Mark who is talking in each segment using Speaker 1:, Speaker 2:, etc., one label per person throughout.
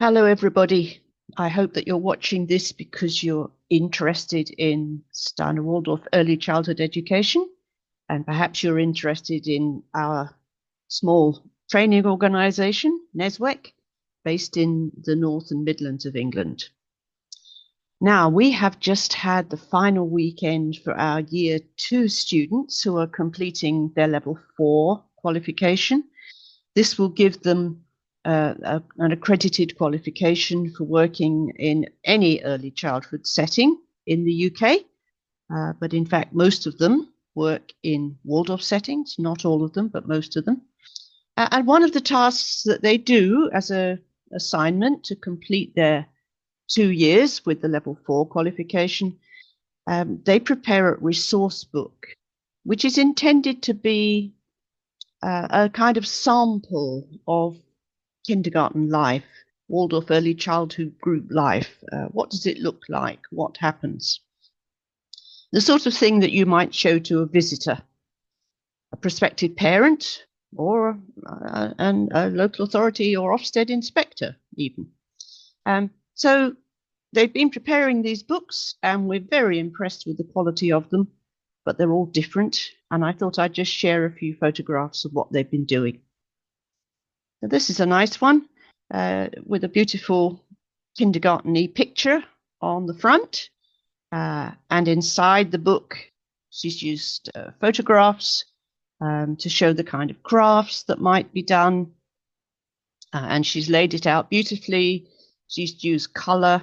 Speaker 1: Hello, everybody. I hope that you're watching this because you're interested in Steiner Waldorf early childhood education, and perhaps you're interested in our small training organization, NESWEC, based in the North and Midlands of England. Now, we have just had the final weekend for our Year 2 students who are completing their Level 4 qualification. This will give them an accredited qualification for working in any early childhood setting in the UK. But in fact, most of them work in Waldorf settings, not all of them, but most of them. And one of the tasks that they do as an assignment to complete their 2 years with the Level 4 qualification, they prepare a resource book, which is intended to be a kind of sample of kindergarten life, Waldorf early childhood group life. What does it look like? What happens? The sort of thing that you might show to a visitor, a prospective parent, or a local authority or Ofsted inspector, even. So they've been preparing these books, and we're very impressed with the quality of them, but they're all different. And I thought I'd just share a few photographs of what they've been doing. So this is a nice one with a beautiful kindergarten-y picture on the front. And inside the book, she's used photographs to show the kind of crafts that might be done. And she's laid it out beautifully. She's used color.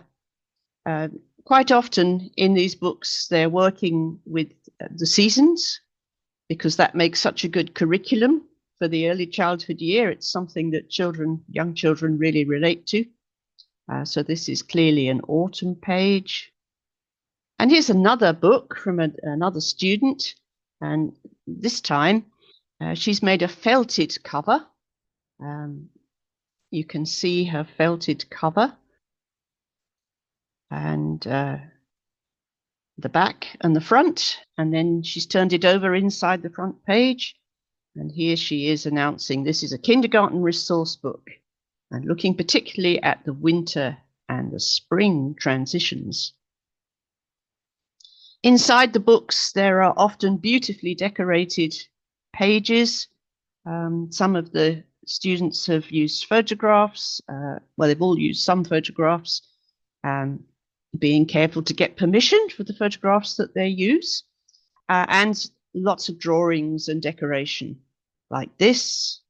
Speaker 1: Quite often in these books, they're working with the seasons because that makes such a good curriculum for the early childhood year. It's something that young children really relate to. So this is clearly an autumn page. And here's another book from another student. And this time she's made a felted cover. You can see her felted cover. And the back and the front. And then she's turned it over inside the front page. And here she is announcing this is a kindergarten resource book and looking particularly at the winter and the spring transitions. Inside the books, there are often beautifully decorated pages. Some of the students have used photographs. Well, they've all used some photographs, being careful to get permission for the photographs that they use, and lots of drawings and decoration. Like this,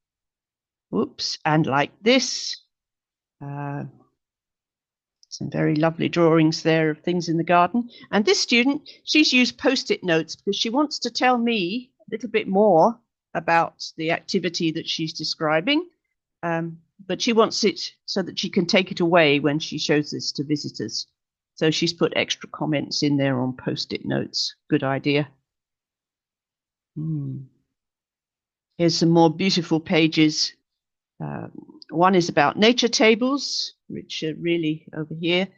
Speaker 1: and like this. Some very lovely drawings there of things in the garden. And this student, she's used post-it notes because she wants to tell me a little bit more about the activity that she's describing. But she wants it so that she can take it away when she shows this to visitors. So she's put extra comments in there on post-it notes. Good idea. Here's some more beautiful pages. One is about nature tables, which are really over here,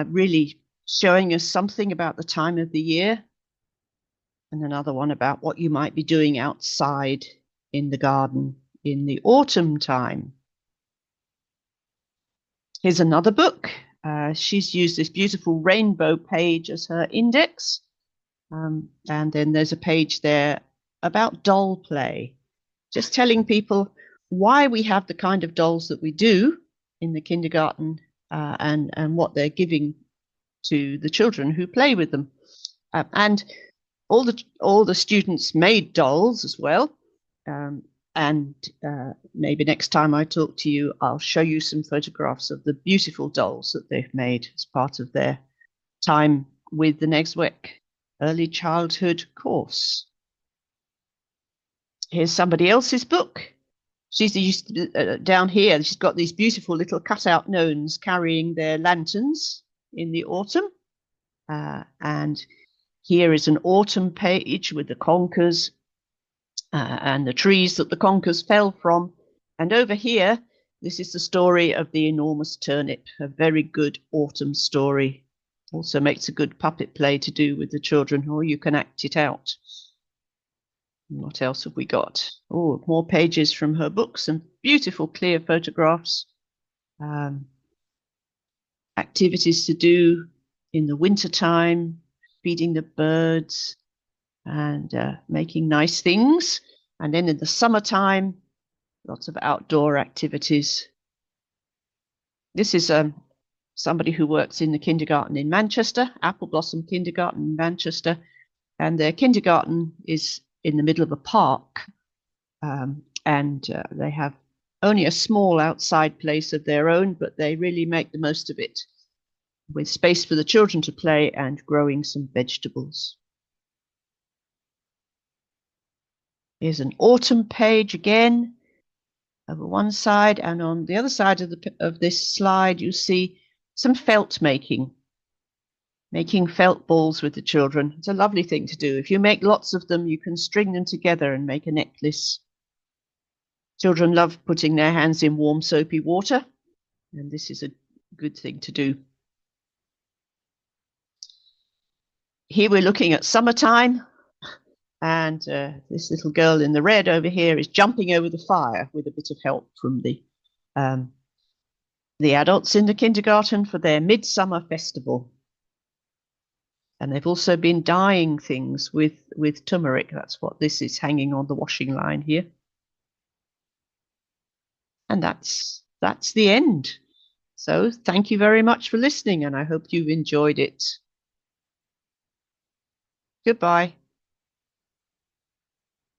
Speaker 1: really showing us something about the time of the year. And another one about what you might be doing outside in the garden in the autumn time. Here's another book. She's used this beautiful rainbow page as her index. And then there's a page there about doll play, just telling people why we have the kind of dolls that we do in the kindergarten, and what they're giving to the children who play with them. And all the students made dolls as well. And maybe next time I talk to you, I'll show you some photographs of the beautiful dolls that they've made as part of their time with the NESWEC early childhood course. Here's somebody else's book. She's used down here. She's got these beautiful little cutout gnomes carrying their lanterns in the autumn. And here is an autumn page with the conkers and the trees that the conkers fell from. And over here, this is the story of the enormous turnip, a very good autumn story. Also makes a good puppet play to do with the children, or you can act it out. What else have we got? Oh, more pages from her book, some beautiful clear photographs. activities to do in the winter time, feeding the birds and making nice things. And then in the summertime, lots of outdoor activities. This is somebody who works in the kindergarten in Manchester, Apple Blossom Kindergarten in Manchester. And their kindergarten is in the middle of a park. And they have only a small outside place of their own, but they really make the most of it, with space for the children to play and growing some vegetables. Here's an autumn page again over one side, and on the other side of this slide you see some felt making felt balls with the children. It's a lovely thing to do. If you make lots of them, you can string them together and make a necklace. Children love putting their hands in warm soapy water, and this is a good thing to do. Here we're looking at summertime, and this little girl in the red over here is jumping over the fire with a bit of help from the adults in the kindergarten for their midsummer festival. And they've also been dyeing things with turmeric. That's what this is, hanging on the washing line here. And that's the end. So thank you very much for listening, and I hope you've enjoyed it. Goodbye.